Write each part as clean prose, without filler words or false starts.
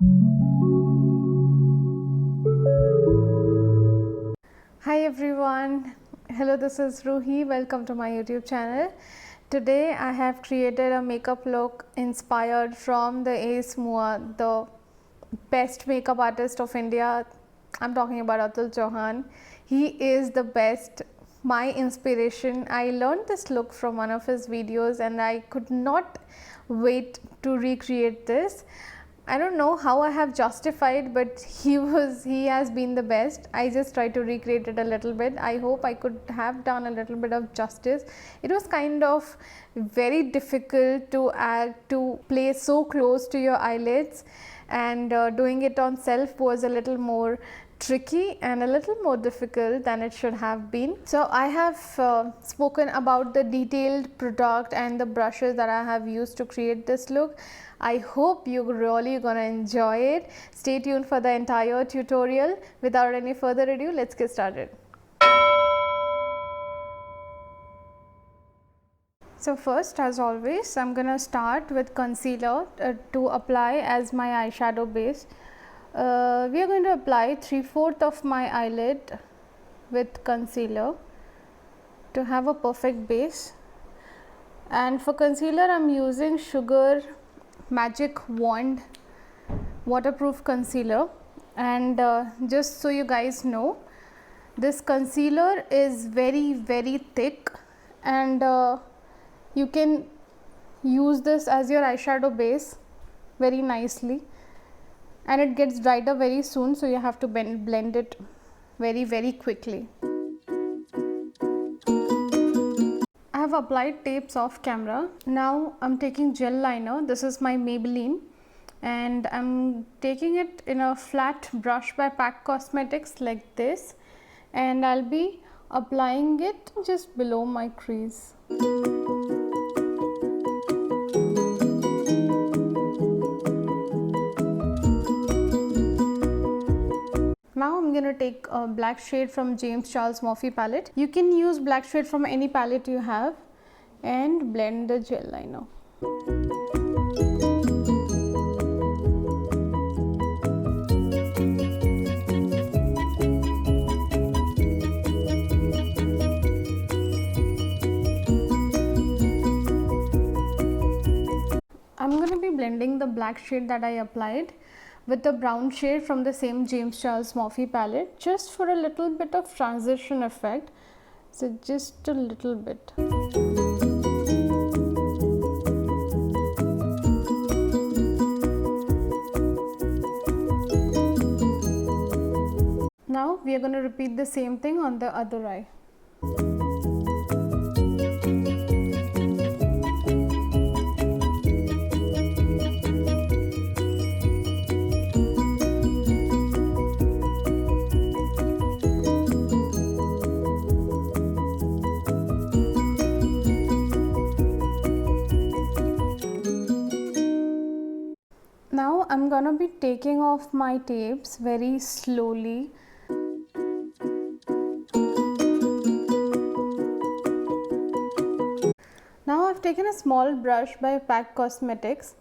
Hi everyone, hello, this is Ruhi. Welcome to my YouTube channel. Today I have created a makeup look inspired from the Ace Mua, the best makeup artist of India. I'm talking about Atul Chauhan. He is the best, my inspiration. I learned this look from one of his videos and I could not wait to recreate this. I don't know how I have justified, but he has been the best. I just tried to recreate it a little bit. I hope I could have done a little bit of justice. It was kind of very difficult to place so close to your eyelids, and doing it on self was a little more tricky and a little more difficult than it should have been. So I have spoken about the detailed product and the brushes that I have used to create this look. I hope you're really gonna enjoy it. Stay tuned for the entire tutorial. Without any further ado, let's get started. So first, as always, I'm gonna start with concealer to apply as my eyeshadow base. We are going to apply 3/4 of my eyelid with concealer to have a perfect base. And for concealer, I'm using Sugar Magic Wand waterproof concealer. And just so you guys know, this concealer is very thick, and you can use this as your eyeshadow base very nicely, and it gets dried up very soon, so you have to blend it very quickly. I have applied tapes off camera. Now I'm taking gel liner. This is my Maybelline, and I'm taking it in a flat brush by PAC Cosmetics like this, and I'll be applying it just below my crease. Now I'm going to take a black shade from James Charles Morphe palette. You can use black shade from any palette you have and blend the gel liner. I'm going to be blending the black shade that I applied with the brown shade from the same James Charles Morphe palette, just for a little bit of transition effect. So just a little bit. Now we are going to repeat the same thing on the other eye. Now I'm gonna be taking off my tapes very slowly. Now I've taken a small brush by PAC Cosmetics,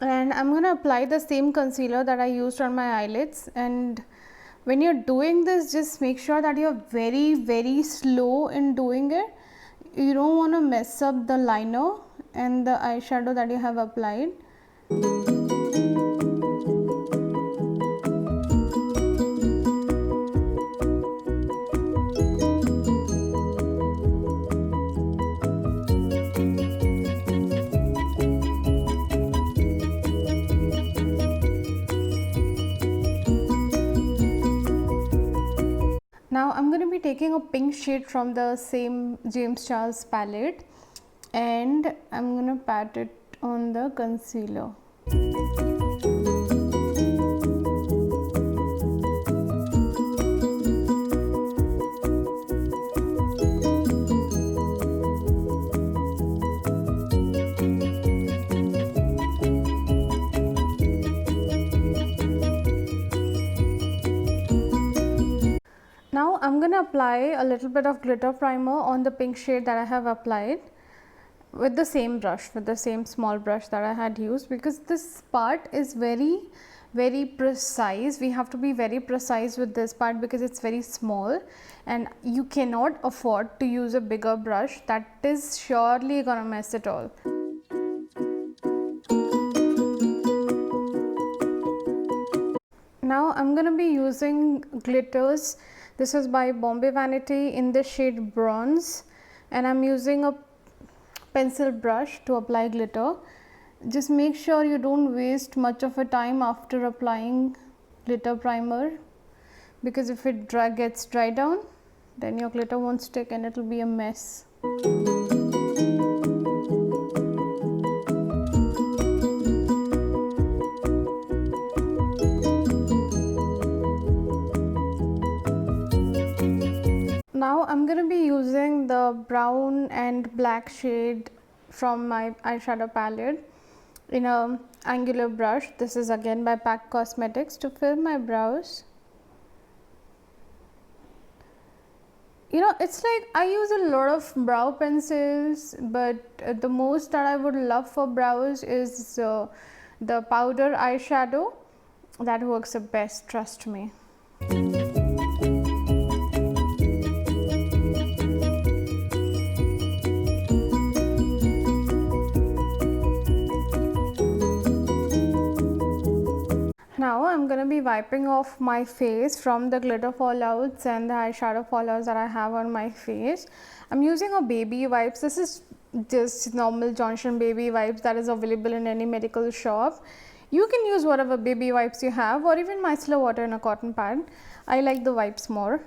and I'm gonna apply the same concealer that I used on my eyelids. And when you're doing this, just make sure that you're very slow in doing it. You don't want to mess up the liner and the eyeshadow that you have applied. Now I'm going to be taking a pink shade from the same James Charles palette, and I'm going to pat it on the concealer. Now I'm going to apply a little bit of glitter primer on the pink shade that I have applied with the same brush, with the same small brush that I had used, because this part is very very precise. We have to be very precise with this part because it's very small and you cannot afford to use a bigger brush. That is surely gonna mess it all. Now I'm gonna be using glitters. This is by Bombay Vanity in the shade Bronze, and I'm using a pencil brush to apply glitter. Just make sure you don't waste much of a time after applying glitter primer, because if it gets dry down, then your glitter won't stick and it will be a mess. Now I'm going to be using the brown and black shade from my eyeshadow palette in a angular brush. This is again by PAC Cosmetics, to fill my brows. You know, it's like I use a lot of brow pencils, but the most that I would love for brows is the powder eyeshadow. That works the best, trust me. Now I'm going to be wiping off my face from the glitter fallouts and the eyeshadow fallouts that I have on my face. I'm using a baby wipes. This is just normal Johnson baby wipes that is available in any medical shop. You can use whatever baby wipes you have, or even micellar water in a cotton pad. I like the wipes more.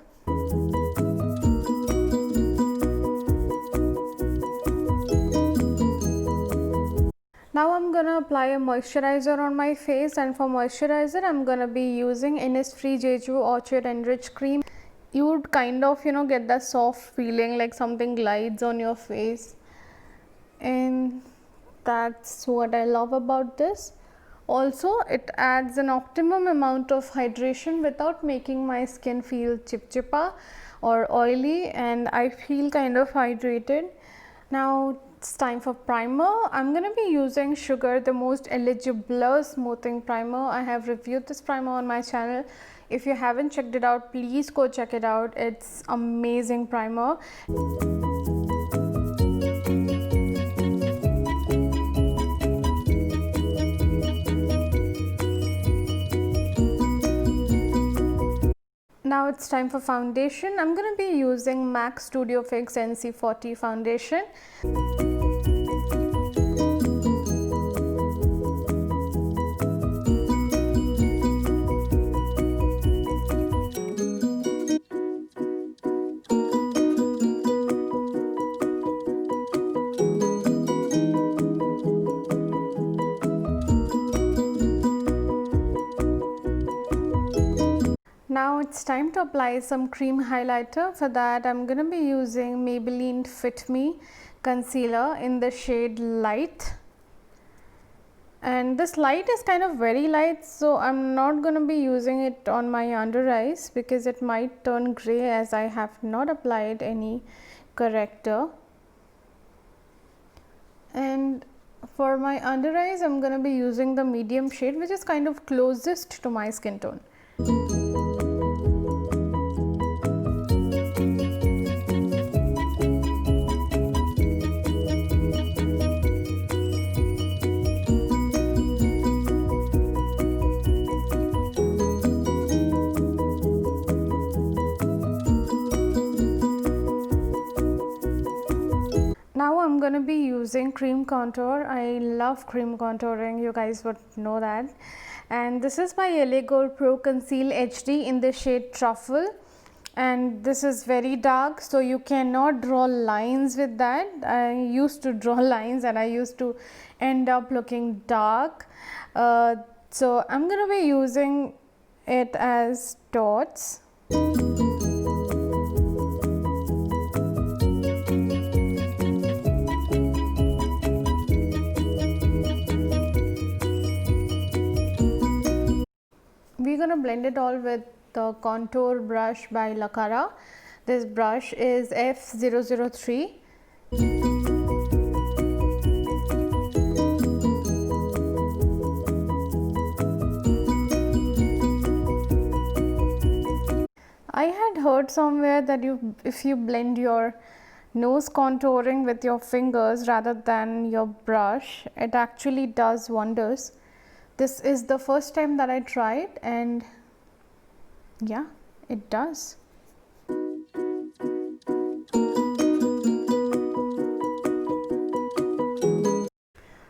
Now I'm gonna apply a moisturizer on my face, and for moisturizer I'm gonna be using Innisfree Jeju Orchid Enriched Cream. You would kind of, you know, get that soft feeling like something glides on your face, and that's what I love about this. Also, it adds an optimum amount of hydration without making my skin feel chipchipa or oily, and I feel kind of hydrated. Now it's time for primer. I'm going to be using Sugar, the Most Eligible Smoothing Primer. I have reviewed this primer on my channel. If you haven't checked it out, please go check it out. It's amazing primer. Now it's time for foundation. I'm going to be using MAC Studio Fix NC40 foundation. Now it's time to apply some cream highlighter. For that I'm going to be using Maybelline Fit Me concealer in the shade Light, and this light is kind of very light, so I'm not going to be using it on my under eyes because it might turn grey as I have not applied any corrector. And for my under eyes I'm going to be using the medium shade, which is kind of closest to my skin tone. Now I'm going to be using cream contour. I love cream contouring, you guys would know that. And this is by LA Gold Pro Conceal HD in the shade Truffle. And this is very dark, so you cannot draw lines with that. I used to draw lines and I used to end up looking dark. So I'm going to be using it as dots. We're going to blend it all with the contour brush by Lakara. This brush is F003. I had heard somewhere that if you blend your nose contouring with your fingers rather than your brush, it actually does wonders. This is the first time that I tried, and yeah, it does.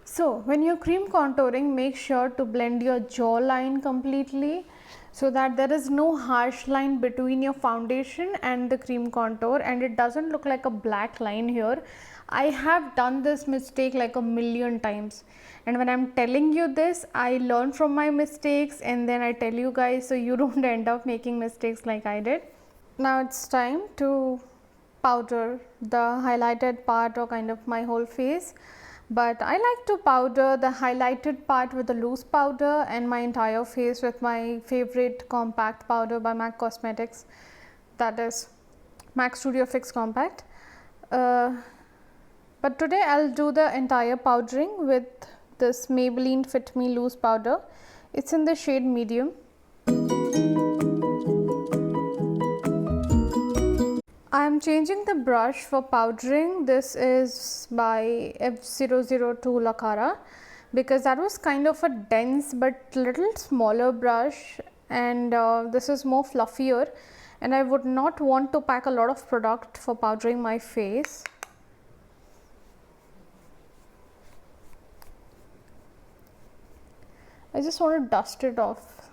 So when you're cream contouring, make sure to blend your jawline completely so that there is no harsh line between your foundation and the cream contour, and it doesn't look like a black line here. I have done this mistake like a million times, and when I'm telling you this, I learn from my mistakes and then I tell you guys so you don't end up making mistakes like I did. Now it's time to powder the highlighted part or kind of my whole face, but I like to powder the highlighted part with a loose powder and my entire face with my favorite compact powder by MAC Cosmetics, that is MAC Studio Fix Compact. But today I'll do the entire powdering with this Maybelline Fit Me Loose powder. It's in the shade medium. I am changing the brush for powdering. This is by F002 Lakara because that was kind of a dense but little smaller brush, and this is more fluffier, and I would not want to pack a lot of product for powdering my face. I just want to dust it off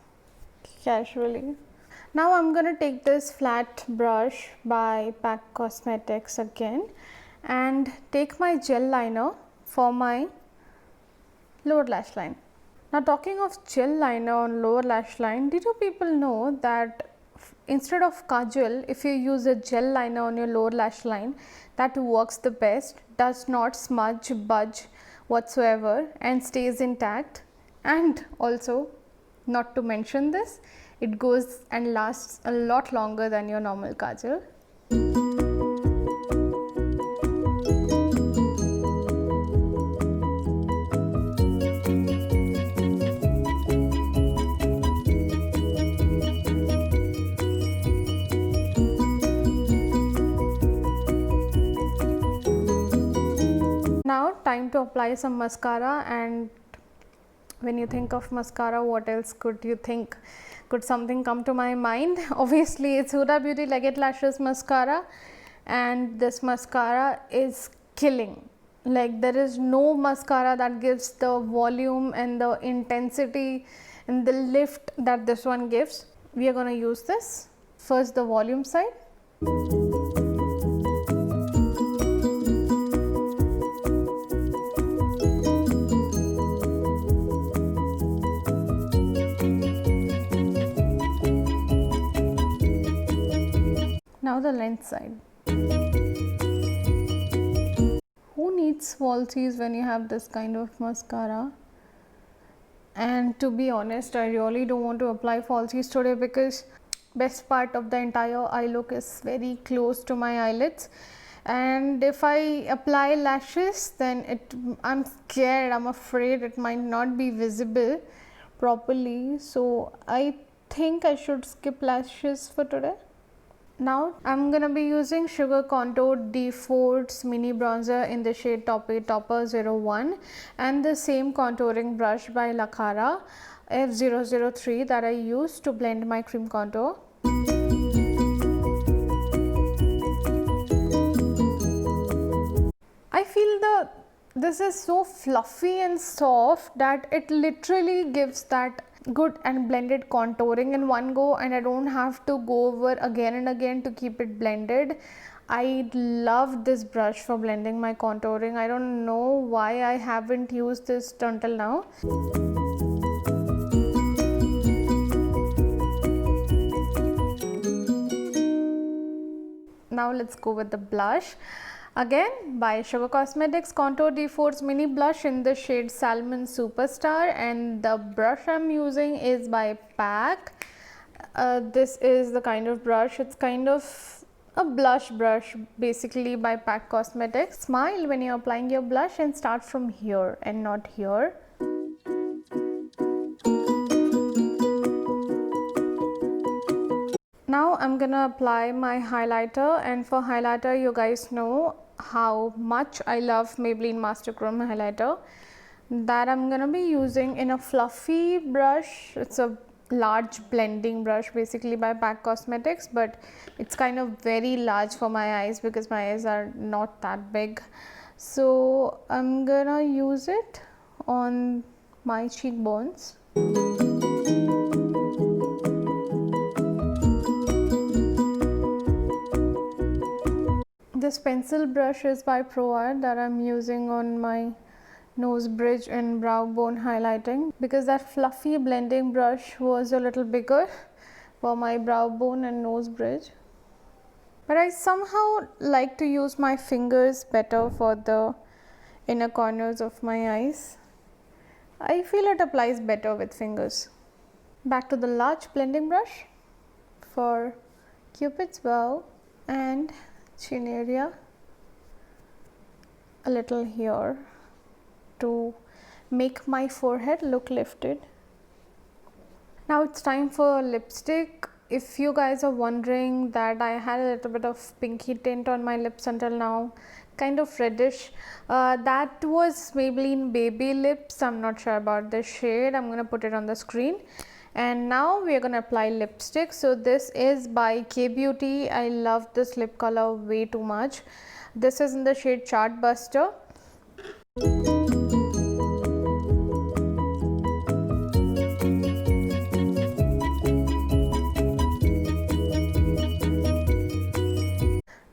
casually. Now I'm going to take this flat brush by MAC Cosmetics again and take my gel liner for my lower lash line. Now talking of gel liner on lower lash line, did you people know that instead of kajal, if you use a gel liner on your lower lash line, that works the best, does not smudge, budge whatsoever and stays intact, and also not to mention this, it goes and lasts a lot longer than your normal kajal. Now time to apply some mascara, and when you think of mascara, what else could you think? Could something come to my mind? Obviously it's Huda Beauty Leggett Lashes mascara, and this mascara is killing. Like, there is no mascara that gives the volume and the intensity and the lift that this one gives. We are going to use this. First the volume side. Now the length side. Who needs falsies when you have this kind of mascara? And to be honest, I really don't want to apply falsies today because best part of the entire eye look is very close to my eyelids, and if I apply lashes, then I'm scared, I'm afraid it might not be visible properly, so I think I should skip lashes for today. Now I'm gonna be using Sugar Contour D4's mini bronzer in the shade Topper 01 and the same contouring brush by Lakara F003 that I used to blend my cream contour. I feel this is so fluffy and soft that it literally gives that good and blended contouring in one go, and I don't have to go over again and again to keep it blended. I love this brush for blending my contouring. I don't know why I haven't used this until now. Now let's go with the blush. Again by Sugar Cosmetics Contour D4's mini blush in the shade Salmon Superstar, and the brush I'm using is by PAC. This is the kind of brush, it's kind of a blush brush basically by PAC Cosmetics. Smile when you're applying your blush and start from here and not here. Now I'm gonna apply my highlighter, and for highlighter you guys know how much I love Maybelline Master Chrome highlighter that I'm gonna be using in a fluffy brush. It's a large blending brush basically by PAC Cosmetics, but it's kind of very large for my eyes because my eyes are not that big. So I'm gonna use it on my cheekbones. This pencil brush is by Pro Art that I'm using on my nose bridge and brow bone highlighting, because that fluffy blending brush was a little bigger for my brow bone and nose bridge. But I somehow like to use my fingers better for the inner corners of my eyes. I feel it applies better with fingers. Back to the large blending brush for Cupid's bow and chin area, a little here to make my forehead look lifted. Now it's time for lipstick. If you guys are wondering that I had a little bit of pinky tint on my lips until now, kind of reddish, that was Maybelline Baby Lips. I'm not sure about the shade. I'm gonna put it on the screen. And now we are gonna apply lipstick. So this is by K Beauty. I love this lip color way too much. This is in the shade Chartbuster.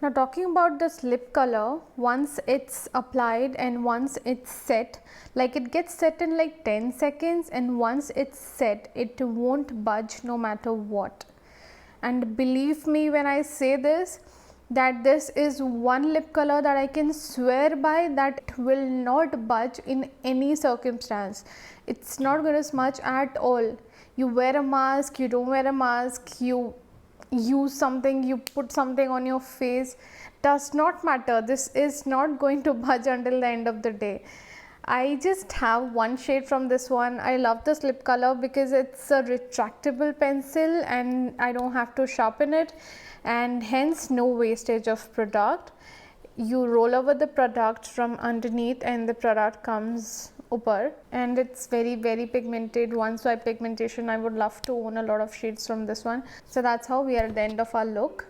Now talking about this lip color, once it's applied and once it's set, like it gets set in like 10 seconds, and once it's set it won't budge no matter what. And believe me when I say this, that this is one lip color that I can swear by that will not budge in any circumstance. It's not going to smudge at all. You wear a mask, you don't wear a mask, you use something, you put something on your face, does not matter. This is not going to budge until the end of the day. I just have one shade from this one. I love this lip color because it's a retractable pencil and I don't have to sharpen it, and hence no wastage of product. You roll over the product from underneath and the product comes over, and it's very pigmented. One swipe pigmentation. I would love to own a lot of shades from this one. So that's how we are at the end of our look.